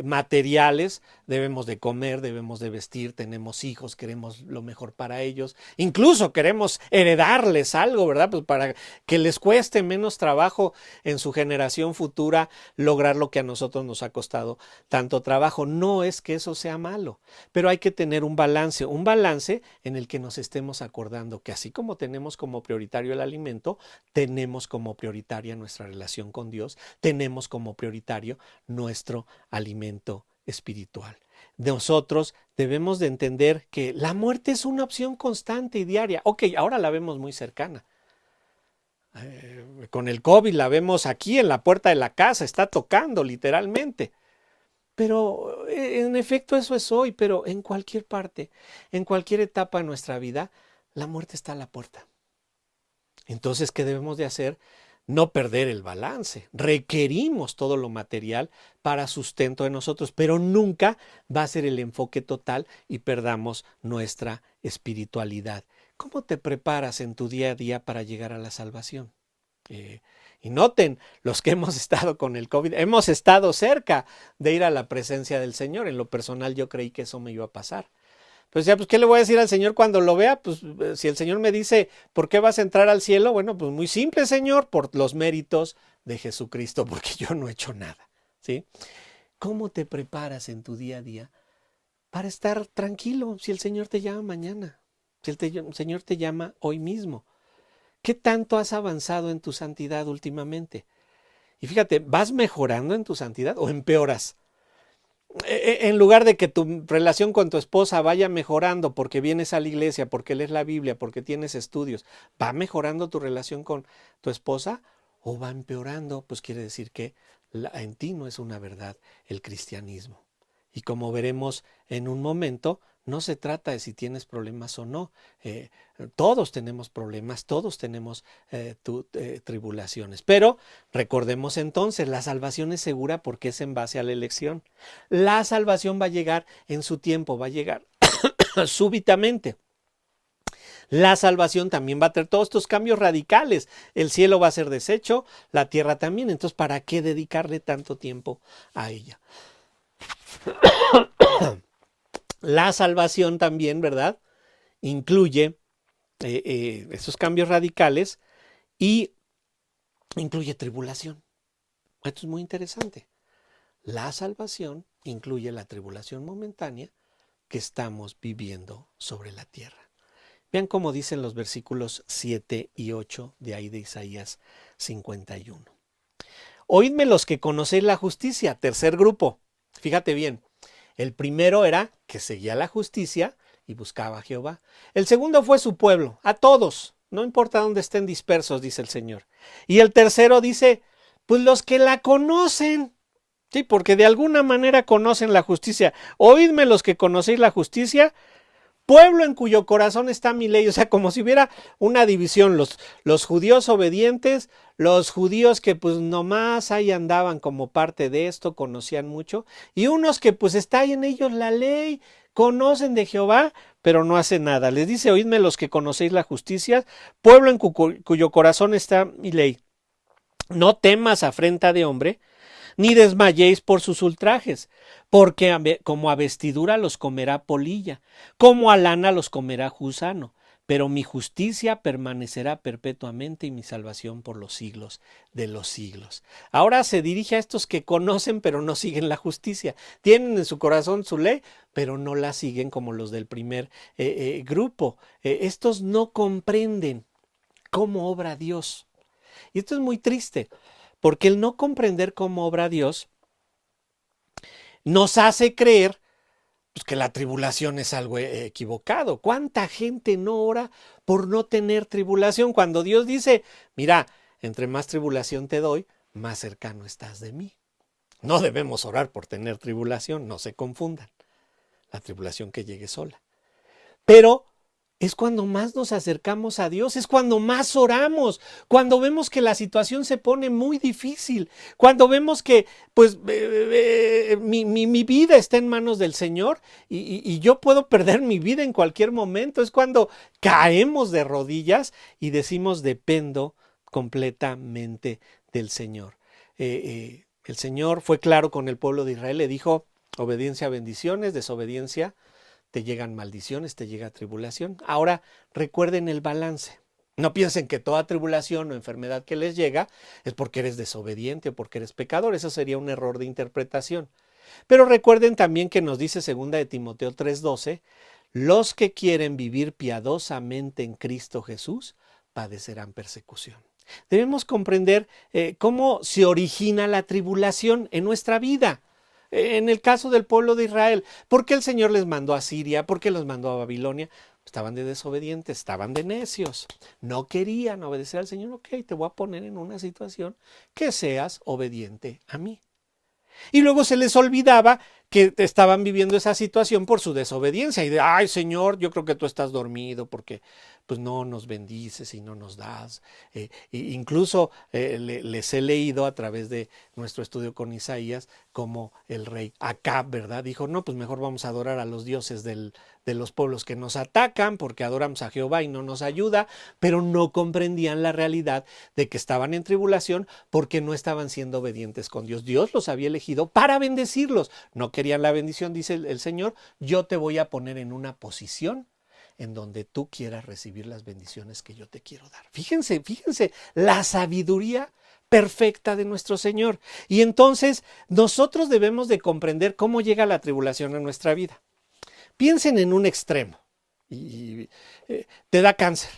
materiales. Debemos de comer, debemos de vestir, tenemos hijos, queremos lo mejor para ellos, incluso queremos heredarles algo, ¿verdad? Pues para que les cueste menos trabajo en su generación futura lograr lo que a nosotros nos ha costado tanto trabajo. No es que eso sea malo, pero hay que tener un balance en el que nos estemos acordando que así como tenemos como prioritario el alimento, tenemos como prioritaria nuestra relación con Dios, tenemos como prioritario nuestro alimento espiritual. Nosotros debemos de entender que la muerte es una opción constante y diaria. Ok, ahora la vemos muy cercana. Con el COVID la vemos aquí en la puerta de la casa, está tocando literalmente. Pero en efecto eso es hoy, pero en cualquier parte, en cualquier etapa de nuestra vida, la muerte está a la puerta. Entonces, ¿qué debemos de hacer? No perder el balance. Requerimos todo lo material para sustento de nosotros, pero nunca va a ser el enfoque total y perdamos nuestra espiritualidad. ¿Cómo te preparas en tu día a día para llegar a la salvación? Y noten, los que hemos estado con el COVID, hemos estado cerca de ir a la presencia del Señor. En lo personal yo creí que eso me iba a pasar. Pues ya, pues, ¿qué le voy a decir al Señor cuando lo vea? Pues si el Señor me dice, ¿por qué vas a entrar al cielo? Bueno, pues muy simple, Señor, por los méritos de Jesucristo, porque yo no he hecho nada, ¿sí? ¿Cómo te preparas en tu día a día para estar tranquilo si el Señor te llama mañana? Si el Señor te llama hoy mismo. ¿Qué tanto has avanzado en tu santidad últimamente? Y fíjate, ¿vas mejorando en tu santidad o empeoras? En lugar de que tu relación con tu esposa vaya mejorando porque vienes a la iglesia, porque lees la Biblia, porque tienes estudios, ¿va mejorando tu relación con tu esposa o va empeorando? Pues quiere decir que en ti no es una verdad el cristianismo. Y como veremos en un momento, no se trata de si tienes problemas o no. Todos tenemos problemas, todos tenemos tribulaciones. Pero recordemos entonces, la salvación es segura porque es en base a la elección. La salvación va a llegar en su tiempo, va a llegar súbitamente. La salvación también va a tener todos estos cambios radicales. El cielo va a ser deshecho, la tierra también. Entonces, ¿para qué dedicarle tanto tiempo a ella? La salvación también, ¿verdad? Incluye esos cambios radicales y incluye tribulación. Esto es muy interesante. La salvación incluye la tribulación momentánea que estamos viviendo sobre la tierra. Vean cómo dicen los versículos 7 y 8 de ahí de Isaías 51. Oídme los que conocéis la justicia, tercer grupo. Fíjate bien, el primero era que seguía la justicia y buscaba a Jehová. El segundo fue su pueblo, a todos, no importa dónde estén dispersos, dice el Señor. Y el tercero dice, pues los que la conocen. Sí, porque de alguna manera conocen la justicia. Oídme los que conocéis la justicia, pueblo en cuyo corazón está mi ley. O sea, como si hubiera una división, los judíos obedientes, los judíos que pues nomás ahí andaban como parte de esto, conocían mucho, y unos que pues está ahí en ellos la ley, conocen de Jehová, pero no hacen nada. Les dice, oídme los que conocéis la justicia, pueblo en cuyo corazón está mi ley. No temas afrenta de hombre, ni desmayéis por sus ultrajes, porque como a vestidura los comerá polilla, como a lana los comerá gusano, pero mi justicia permanecerá perpetuamente y mi salvación por los siglos de los siglos. Ahora se dirige a estos que conocen pero no siguen la justicia, tienen en su corazón su ley, pero no la siguen como los del primer grupo. Estos no comprenden cómo obra Dios. Y esto es muy triste, porque el no comprender cómo obra Dios nos hace creer pues, que la tribulación es algo equivocado. ¿Cuánta gente no ora por no tener tribulación? Cuando Dios dice, mira, entre más tribulación te doy, más cercano estás de mí. No debemos orar por tener tribulación, no se confundan. La tribulación que llegue sola. Pero es cuando más nos acercamos a Dios, es cuando más oramos, cuando vemos que la situación se pone muy difícil, cuando vemos que pues mi vida está en manos del Señor y yo puedo perder mi vida en cualquier momento. Es cuando caemos de rodillas y decimos dependo completamente del Señor. El Señor fue claro con el pueblo de Israel, le dijo obediencia a bendiciones, desobediencia te llegan maldiciones, te llega tribulación. Ahora recuerden el balance. No piensen que toda tribulación o enfermedad que les llega es porque eres desobediente o porque eres pecador. Eso sería un error de interpretación. Pero recuerden también que nos dice 2 de Timoteo 3:12, los que quieren vivir piadosamente en Cristo Jesús padecerán persecución. Debemos comprender cómo se origina la tribulación en nuestra vida. En el caso del pueblo de Israel, ¿por qué el Señor les mandó a Siria? ¿Por qué los mandó a Babilonia? Estaban de desobedientes, estaban de necios, no querían obedecer al Señor. Ok, te voy a poner en una situación que seas obediente a mí. Y luego se les olvidaba que estaban viviendo esa situación por su desobediencia y de, ay Señor, yo creo que tú estás dormido porque pues no nos bendices y no nos das. Incluso les he leído a través de nuestro estudio con Isaías como el rey Acab, ¿verdad? Dijo, no, pues mejor vamos a adorar a los dioses de los pueblos que nos atacan porque adoramos a Jehová y no nos ayuda, pero no comprendían la realidad de que estaban en tribulación porque no estaban siendo obedientes con Dios. Dios los había elegido para bendecirlos. No querían la bendición, dice el Señor, yo te voy a poner en una posición en donde tú quieras recibir las bendiciones que yo te quiero dar. Fíjense, fíjense, la sabiduría perfecta de nuestro Señor. Y entonces nosotros debemos de comprender cómo llega la tribulación a nuestra vida. Piensen en un extremo y te da cáncer.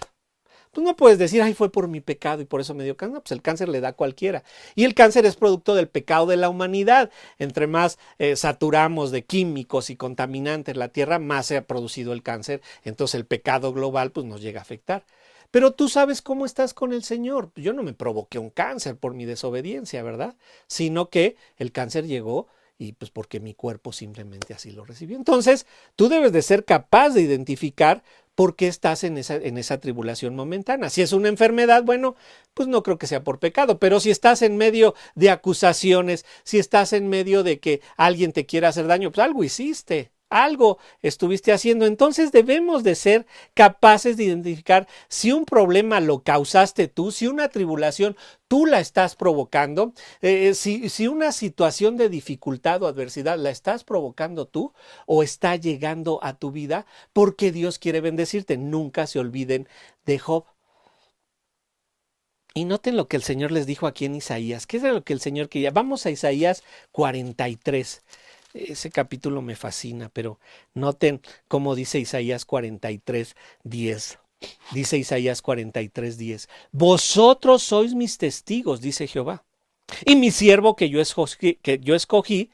Tú no puedes decir, ay, fue por mi pecado y por eso me dio cáncer. No, pues el cáncer le da a cualquiera. Y el cáncer es producto del pecado de la humanidad. Entre más saturamos de químicos y contaminantes la tierra, más se ha producido el cáncer. Entonces el pecado global pues nos llega a afectar. Pero tú sabes cómo estás con el Señor. Yo no me provoqué un cáncer por mi desobediencia, ¿verdad? Sino que el cáncer llegó y pues porque mi cuerpo simplemente así lo recibió. Entonces, tú debes de ser capaz de identificar por qué estás en esa tribulación momentánea. Si es una enfermedad, bueno, pues no creo que sea por pecado, pero si estás en medio de acusaciones, si estás en medio de que alguien te quiera hacer daño, pues algo hiciste. Algo estuviste haciendo, entonces debemos de ser capaces de identificar si un problema lo causaste tú, si una tribulación tú la estás provocando, si una situación de dificultad o adversidad la estás provocando tú o está llegando a tu vida porque Dios quiere bendecirte. Nunca se olviden de Job. Y noten lo que el Señor les dijo aquí en Isaías. ¿Qué es lo que el Señor quería? Vamos a Isaías 43. Ese capítulo me fascina, pero noten cómo dice Isaías 43:10. Dice Isaías 43:10. Vosotros sois mis testigos, dice Jehová, y mi siervo que yo escogí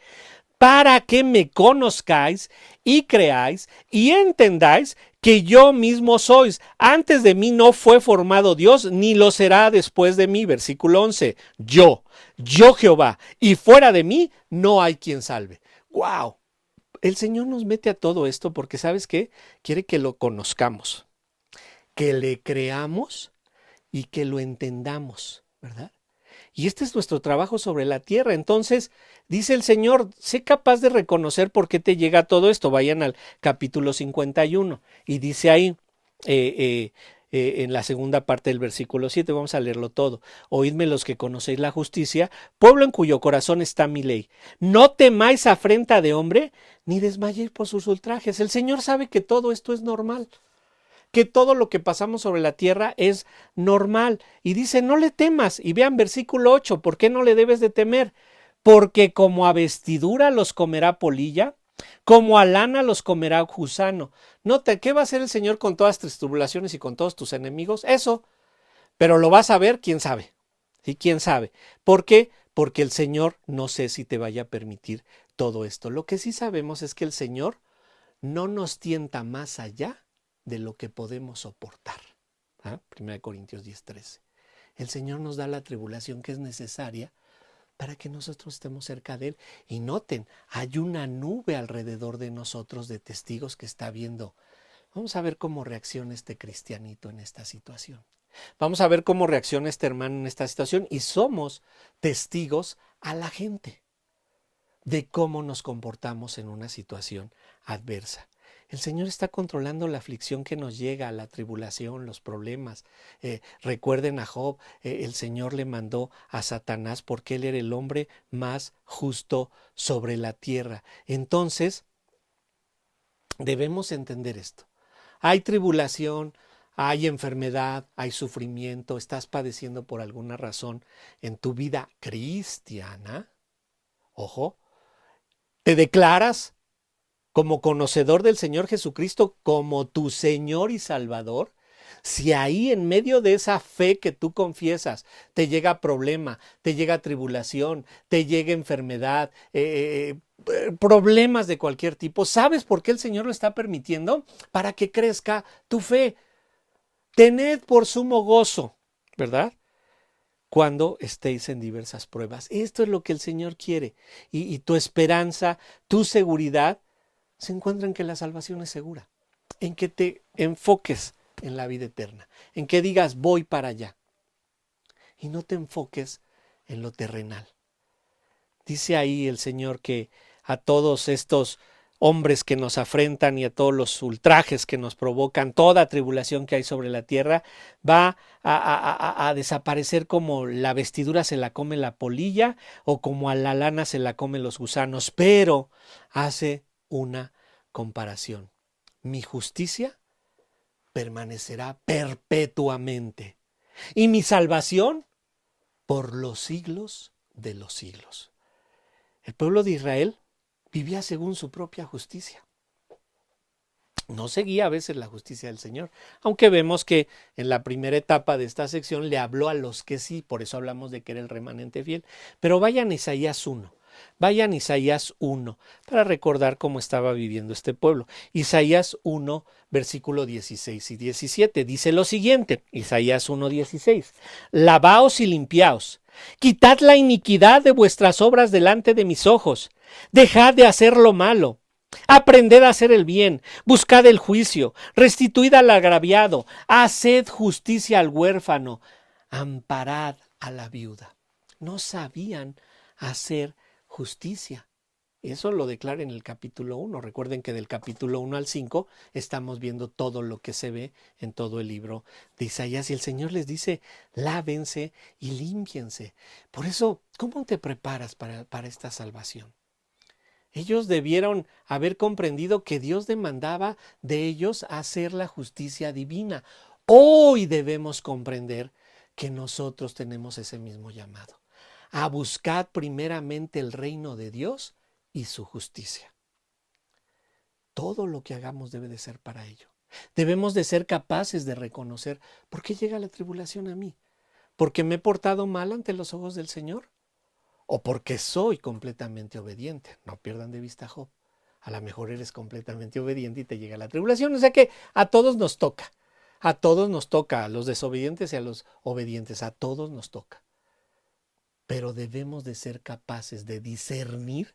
para que me conozcáis y creáis y entendáis que yo mismo sois. Antes de mí no fue formado Dios, ni lo será después de mí. Versículo 11. Yo Jehová, y fuera de mí no hay quien salve. ¡Wow! El Señor nos mete a todo esto porque, ¿sabes qué? Quiere que lo conozcamos, que le creamos y que lo entendamos, ¿verdad? Y este es nuestro trabajo sobre la tierra. Entonces, dice el Señor, sé capaz de reconocer por qué te llega todo esto. Vayan al capítulo 51 y dice ahí, en la segunda parte del versículo 7, vamos a leerlo todo. Oídme los que conocéis la justicia, pueblo en cuyo corazón está mi ley. No temáis afrenta de hombre, ni desmayéis por sus ultrajes. El Señor sabe que todo esto es normal, que todo lo que pasamos sobre la tierra es normal. Y dice, no le temas. Y vean versículo 8, ¿por qué no le debes de temer? Porque como a vestidura los comerá polilla, como a lana los comerá gusano. Nota, ¿qué va a hacer el Señor con todas tus tribulaciones y con todos tus enemigos? Eso, pero lo vas a ver, quién sabe. ¿Sí? ¿Quién sabe? ¿Por qué? Porque el Señor no sé si te vaya a permitir todo esto. Lo que sí sabemos es que el Señor no nos tienta más allá de lo que podemos soportar. 1 Corintios 10:13. El Señor nos da la tribulación que es necesaria para que nosotros estemos cerca de Él. Y noten, hay una nube alrededor de nosotros de testigos que está viendo Vamos a ver cómo reacciona este cristianito en esta situación. Vamos a ver cómo reacciona este hermano en esta situación y somos testigos a la gente de cómo nos comportamos en una situación adversa. El Señor está controlando la aflicción que nos llega, la tribulación, los problemas. Recuerden a Job, el Señor le mandó a Satanás porque él era el hombre más justo sobre la tierra. Entonces, debemos entender esto. Hay tribulación, hay enfermedad, hay sufrimiento, estás padeciendo por alguna razón en tu vida cristiana. Ojo, te declaras como conocedor del Señor Jesucristo como tu Señor y Salvador. Si ahí en medio de esa fe que tú confiesas te llega problema, te llega tribulación, te llega enfermedad, problemas de cualquier tipo, ¿sabes por qué el Señor lo está permitiendo? Para que crezca tu fe. Tened por sumo gozo, ¿verdad? Cuando estéis en diversas pruebas. Esto es lo que el Señor quiere. Y tu esperanza, tu seguridad, se encuentra en que la salvación es segura. En que te enfoques en la vida eterna. En que digas, voy para allá. Y no te enfoques en lo terrenal. Dice ahí el Señor que a todos estos hombres que nos afrentan y a todos los ultrajes que nos provocan, toda tribulación que hay sobre la tierra, va a desaparecer como la vestidura se la come la polilla o como a la lana se la comen los gusanos, pero hace una comparación. Mi justicia permanecerá perpetuamente y mi salvación por los siglos de los siglos. El pueblo de Israel vivía según su propia justicia. No seguía a veces la justicia del Señor, aunque vemos que en la primera etapa de esta sección le habló a los que sí, por eso hablamos de que era el remanente fiel. Pero vayan a Isaías 1, vayan a Isaías 1 para recordar cómo estaba viviendo este pueblo. Isaías 1, versículo 16 y 17, dice lo siguiente, Isaías 1, 16, lavaos y limpiaos, quitad la iniquidad de vuestras obras delante de mis ojos, dejad de hacer lo malo. Aprended a hacer el bien, buscad el juicio, restituid al agraviado, haced justicia al huérfano, amparad a la viuda. No sabían hacer justicia. Eso lo declara en el capítulo 1. Recuerden que del capítulo 1 al 5 estamos viendo todo lo que se ve en todo el libro de Isaías. Y el Señor les dice, lávense y límpiense. Por eso, ¿cómo te preparas para esta salvación? Ellos debieron haber comprendido que Dios demandaba de ellos hacer la justicia divina. Hoy debemos comprender que nosotros tenemos ese mismo llamado. A buscar primeramente el reino de Dios y su justicia. Todo lo que hagamos debe de ser para ello. Debemos de ser capaces de reconocer por qué llega la tribulación a mí. ¿Porque me he portado mal ante los ojos del Señor? ¿O porque soy completamente obediente? No pierdan de vista a Job. A lo mejor eres completamente obediente y te llega la tribulación. O sea que a todos nos toca. A todos nos toca, a los desobedientes y a los obedientes. A todos nos toca. Pero debemos de ser capaces de discernir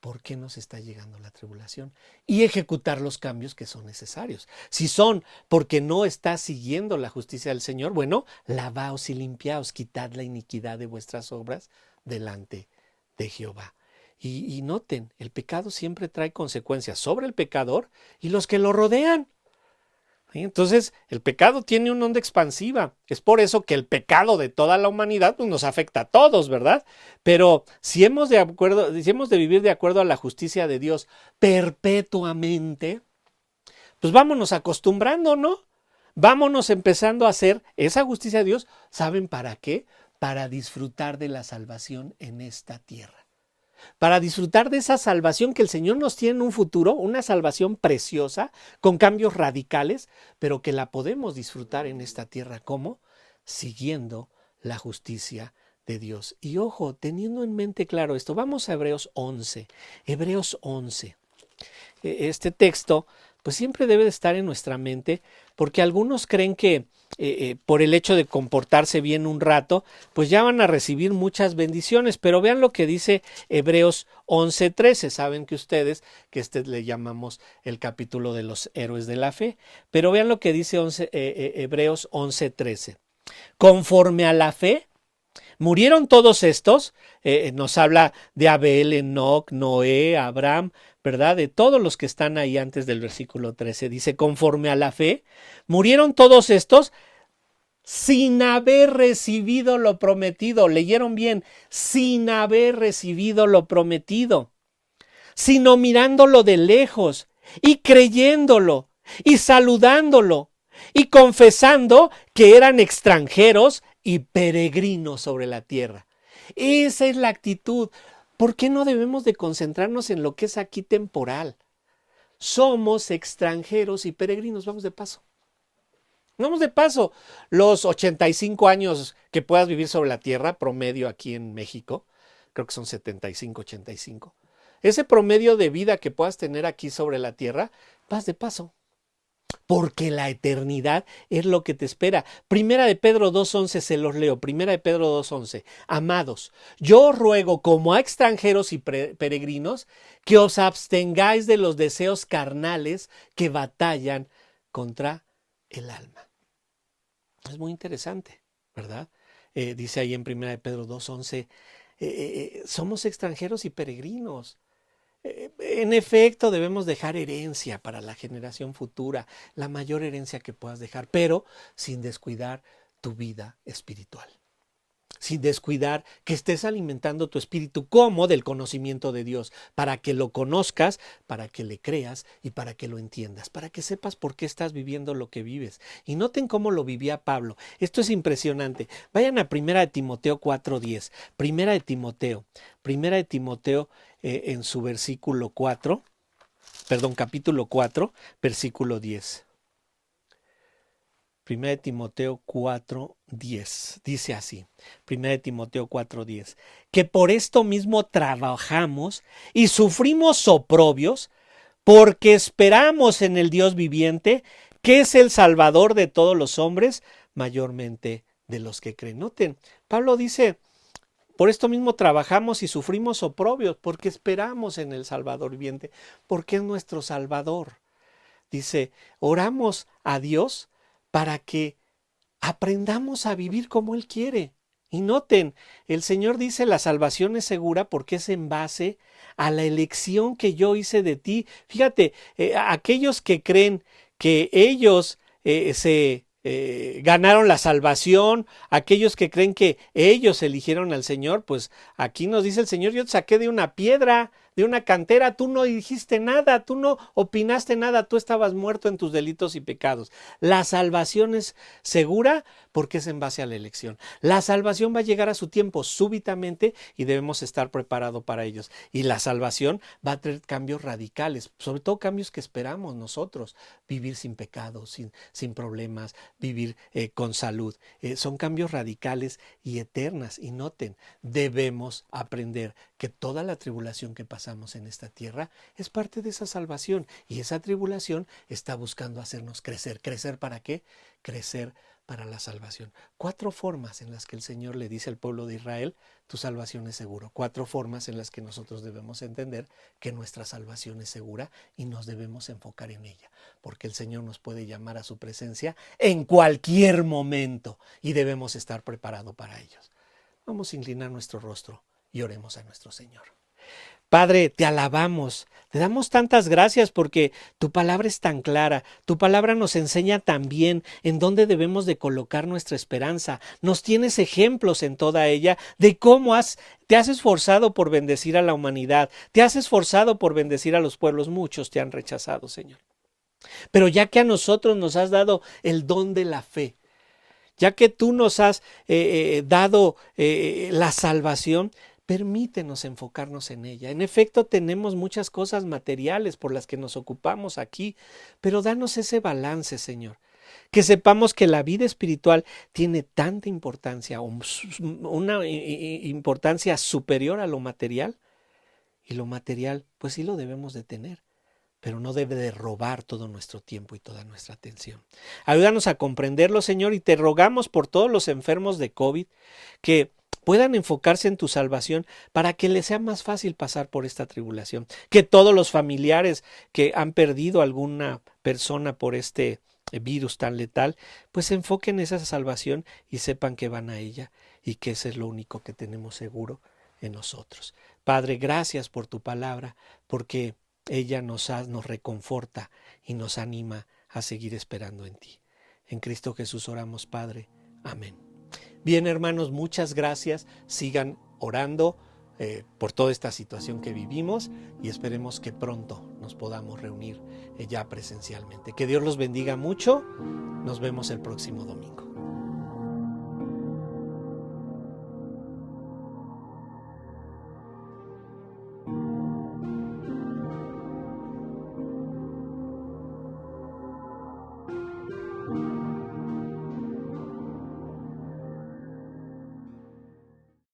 por qué nos está llegando la tribulación y ejecutar los cambios que son necesarios. Si son porque no estás siguiendo la justicia del Señor, bueno, lavaos y limpiaos, quitad la iniquidad de vuestras obras delante de Jehová. Y noten, el pecado siempre trae consecuencias sobre el pecador y los que lo rodean. Entonces, el pecado tiene una onda expansiva. Es por eso que el pecado de toda la humanidad pues, nos afecta a todos, ¿verdad? Pero si hemos de vivir de acuerdo a la justicia de Dios perpetuamente, pues vámonos acostumbrando, ¿no? Vámonos empezando a hacer esa justicia de Dios. ¿Saben para qué? Para disfrutar de la salvación en esta tierra. Para disfrutar de esa salvación que el Señor nos tiene en un futuro, una salvación preciosa, con cambios radicales, pero que la podemos disfrutar en esta tierra. ¿Cómo? Siguiendo la justicia de Dios. Y ojo, teniendo en mente claro esto, vamos a Hebreos 11. Hebreos 11. Este texto pues siempre debe de estar en nuestra mente, porque algunos creen que por el hecho de comportarse bien un rato, pues ya van a recibir muchas bendiciones. Pero vean lo que dice Hebreos 11:13. Saben que ustedes, que le llamamos el capítulo de los héroes de la fe. Pero vean lo que dice Hebreos 11:13. Conforme a la fe, murieron todos estos, nos habla de Abel, Enoc, Noé, Abraham, ¿verdad? De todos los que están ahí antes del versículo 13. Dice, conforme a la fe, murieron todos estos sin haber recibido lo prometido. ¿Leyeron bien? Sin haber recibido lo prometido, sino mirándolo de lejos y creyéndolo y saludándolo y confesando que eran extranjeros y peregrinos sobre la tierra. Esa es la actitud. ¿Por qué no debemos de concentrarnos en lo que es aquí temporal? Somos extranjeros y peregrinos, vamos de paso. Vamos de paso. Los 85 años que puedas vivir sobre la tierra, promedio aquí en México, creo que son 75, 85. Ese promedio de vida que puedas tener aquí sobre la tierra, vas de paso. Porque la eternidad es lo que te espera. Primera de Pedro 2:11 se los leo. Primera de Pedro 2:11. Amados, yo os ruego como a extranjeros y peregrinos que os abstengáis de los deseos carnales que batallan contra el alma. Es muy interesante, ¿verdad? Dice ahí en Primera de Pedro 2:11, somos extranjeros y peregrinos. En efecto, debemos dejar herencia para la generación futura, la mayor herencia que puedas dejar, pero sin descuidar tu vida espiritual. Sin descuidar que estés alimentando tu espíritu como del conocimiento de Dios, para que lo conozcas, para que le creas y para que lo entiendas, para que sepas por qué estás viviendo lo que vives. Y noten cómo lo vivía Pablo. Esto es impresionante. Vayan a Primera de Timoteo 4:10. Primera de Timoteo en su versículo 4, capítulo 4, versículo 10. Primera de Timoteo 4:10, dice así, Primera de Timoteo 4:10, que por esto mismo trabajamos y sufrimos oprobios, porque esperamos en el Dios viviente, que es el Salvador de todos los hombres, mayormente de los que creen. Noten, Pablo dice, por esto mismo trabajamos y sufrimos oprobios, porque esperamos en el Salvador viviente, porque es nuestro Salvador. Dice, oramos a Dios para que aprendamos a vivir como Él quiere. Y noten, el Señor dice, la salvación es segura porque es en base a la elección que yo hice de ti. Fíjate, aquellos que creen que ellos se ganaron la salvación, aquellos que creen que ellos eligieron al Señor, pues aquí nos dice el Señor, yo te saqué de una piedra, de una cantera, tú no dijiste nada, tú no opinaste nada, tú estabas muerto en tus delitos y pecados. La salvación es segura porque es en base a la elección. La salvación va a llegar a su tiempo súbitamente y debemos estar preparados para ellos. Y la salvación va a traer cambios radicales, sobre todo cambios que esperamos nosotros, vivir sin pecados, sin problemas, vivir con salud. Son cambios radicales y eternas. Y noten, debemos aprender que toda la tribulación que pasamos en esta tierra es parte de esa salvación. Y esa tribulación está buscando hacernos crecer. ¿Crecer para qué? Crecer para la salvación. 4 formas en las que el Señor le dice al pueblo de Israel, tu salvación es segura. 4 formas en las que nosotros debemos entender que nuestra salvación es segura y nos debemos enfocar en ella. Porque el Señor nos puede llamar a su presencia en cualquier momento y debemos estar preparados para ellos. Vamos a inclinar nuestro rostro y oremos a nuestro Señor. Padre, te alabamos, te damos tantas gracias porque tu palabra es tan clara, tu palabra nos enseña tan bien en dónde debemos de colocar nuestra esperanza. Nos tienes ejemplos en toda ella de cómo te has esforzado por bendecir a la humanidad, te has esforzado por bendecir a los pueblos. Muchos te han rechazado, Señor. Pero ya que a nosotros nos has dado el don de la fe, ya que tú nos has dado la salvación, permítenos enfocarnos en ella. En efecto, tenemos muchas cosas materiales por las que nos ocupamos aquí, pero danos ese balance, Señor. Que sepamos que la vida espiritual tiene tanta importancia, una importancia superior a lo material, y lo material, pues sí lo debemos de tener, pero no debe de robar todo nuestro tiempo y toda nuestra atención. Ayúdanos a comprenderlo, Señor, y te rogamos por todos los enfermos de COVID que puedan enfocarse en tu salvación para que les sea más fácil pasar por esta tribulación. Que todos los familiares que han perdido alguna persona por este virus tan letal, pues se enfoquen en esa salvación y sepan que van a ella y que ese es lo único que tenemos seguro en nosotros. Padre, gracias por tu palabra, porque ella nos reconforta y nos anima a seguir esperando en ti. En Cristo Jesús oramos, Padre. Amén. Bien, hermanos, muchas gracias. Sigan orando por toda esta situación que vivimos y esperemos que pronto nos podamos reunir ya presencialmente. Que Dios los bendiga mucho. Nos vemos el próximo domingo.